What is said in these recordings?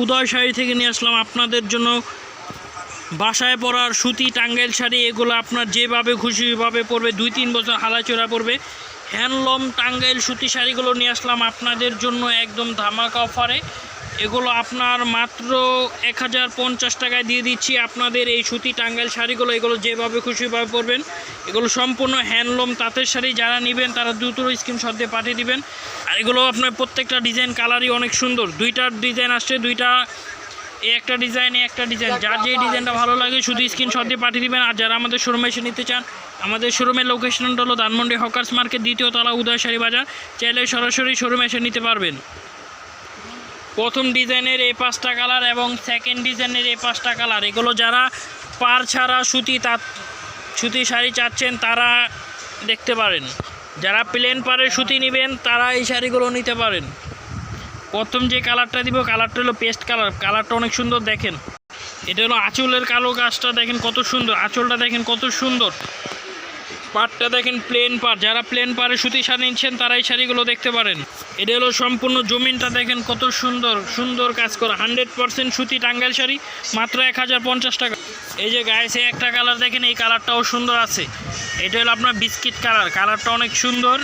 উদয় শাড়ি থেকে নিয়ে আসলাম আপনাদের জন্য বাসায় পরার সুতি টাঙ্গাইল শাড়ি। এগুলো আপনার যেভাবে খুশি ওইভাবে পরবে, 2-3 বছর হালাচোরা পরবে। হ্যান্ডলুম টাঙ্গাইল সুতি শাড়িগুলো নিয়ে আসলাম আপনাদের জন্য একদম ধামাকা অফারে। এগুলো আপনার মাত্র 1050 টাকায় দিয়ে দিচ্ছি আপনাদের এই সুতি টাঙ্গাইল শাড়িগুলো। এগুলো যেভাবে খুশিভাবে পরবেন। এগুলো সম্পূর্ণ হ্যান্ডলুম তাঁতের শাড়ি। যারা নেবেন তারা দ্রুত স্ক্রিনশট দিয়ে পাঠিয়ে দিবেন। আর এগুলো আপনার প্রত্যেকটা ডিজাইন কালারই অনেক সুন্দর। দুইটার ডিজাইন আসছে, দুইটা একটা ডিজাইন যার যে ডিজাইনটা ভালো লাগে শুধু স্ক্রিনশট দিয়ে পাঠিয়ে দিবেন। আর যারা আমাদের শোরুমে এসে নিতে চান, আমাদের শোরুমের লোকেশনটা হলো ধানমন্ডি হকার্স মার্কেট, 2য় তলা, উদয় শাড়ি বাজার। চাইলে সরাসরি শোরুমে এসে নিতে পারবেন। প্রথম ডিজাইনের এই 5টা কালার এবং সেকেন্ড ডিজাইনের এই 5টা কালার। এগুলো যারা পার ছাড়া সুতি শাড়ি চাচ্ছেন তারা দেখতে পারেন। যারা প্লেন পারে সুতি নেবেন তারা এই শাড়িগুলো নিতে পারেন। প্রথম যে কালারটা দিব কালারটা হলো পেস্ট কালার। কালারটা অনেক সুন্দর, দেখেন। এটা হলো আঁচলের কালো গাছটা, দেখেন কত সুন্দর। আঁচলটা দেখেন কত সুন্দর। পাটটা দেখেন প্লেন পাট। যারা প্লেন পারে সুতি শাড়ি নিচ্ছেন তারা এই শাড়িগুলো দেখতে পারেন। এটা হলো সম্পূর্ণ জমিনটা দেখেন কত সুন্দর সুন্দর কাজ করা। 100% সুতি টাঙ্গাইল শাড়ি, মাত্র 1050 টাকা। এই যে গায়ে একটা কালার দেখেন, এই কালারটাও সুন্দর আছে। এটা হলো আপনার বিস্কিট কালার। কালারটা অনেক সুন্দর।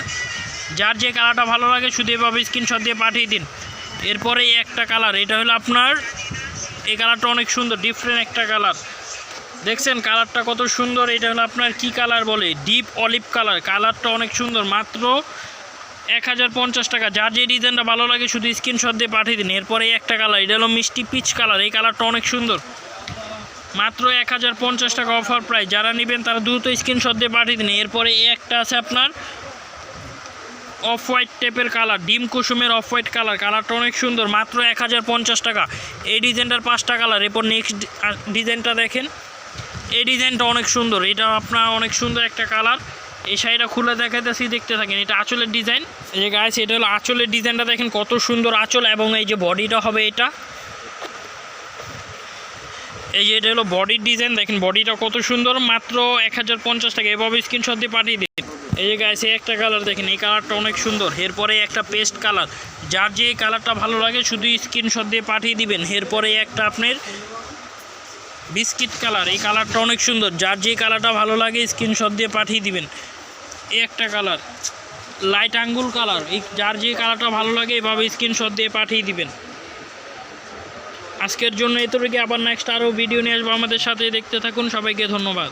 যার যে কালারটা ভালো লাগে শুধু এভাবে স্ক্রিনশট দিয়ে পাঠিয়ে দিন। এরপরে একটা কালার, এটা হলো আপনার, এই কালারটা অনেক সুন্দর, ডিফারেন্ট একটা কালার। দেখছেন কালারটা কত সুন্দর। এটা হলো আপনার কি কালার বলে, ডিপ অলিভ কালার। কালারটা অনেক সুন্দর, মাত্র 1050 টাকা। যার যে ডিজাইনটা ভালো লাগে শুধু স্ক্রিনশট দিয়ে পাঠিয়ে দিন। এরপরে একটা কালার, এটা হলো মিষ্টি পিচ কালার। এই কালারটা অনেক সুন্দর, মাত্র 1050 টাকা অফার প্রাইস। যারা নেবেন তারা দ্রুত স্ক্রিনশট দিয়ে পাঠিয়ে দিন। এরপরে একটা আছে আপনার অফ হোয়াইট টাইপের কালার, ডিম কুসুমের অফ হোয়াইট কালার। কালারটা অনেক সুন্দর, মাত্র 1050 টাকা। এই ডিজাইনটার 5টা কালার। এরপর নেক্সট ডিজাইনটা দেখেন, এই ডিজাইনটা অনেক সুন্দর। এটা আপনার অনেক সুন্দর একটা কালার। এই শাড়িটা খুলে দেখাইতেছি, দেখতে থাকেন। এটা আঁচলের ডিজাইন। এই যে গাইস, এটা হলো আঁচলের ডিজাইনটা, দেখেন কত সুন্দর আঁচল। এবং এই যে বডিটা হবে এটা, এই যে এটা হলো বডির ডিজাইন। দেখেন বডিটা কত সুন্দর, মাত্র 1050 টাকা। এভাবে স্ক্রিনশট দিয়ে পাঠিয়ে দিন। এই যে গাইস, একটা কালার দেখেন, এই কালারটা অনেক সুন্দর। এরপরে একটা পেস্ট কালার। যার যে কালারটা ভালো লাগে শুধু স্ক্রিনশট দিয়ে পাঠিয়ে দিবেন। এরপরে একটা আপনার বিস্কিট কালার। এই কালারটা অনেক সুন্দর। যার যে কালারটা ভালো লাগে স্ক্রিনশট দিয়ে পাঠিয়ে দিবেন। এই একটা কালার লাইট আঙ্গুল কালার। এই যার যে কালারটা ভালো লাগে এভাবে স্ক্রিনশট দিয়ে পাঠিয়ে দিবেন। আজকের জন্য এতটুকু। আবার নেক্সট আরও ভিডিও নিয়ে আসবো। আমাদের সাথে দেখতে থাকুন। সবাইকে ধন্যবাদ।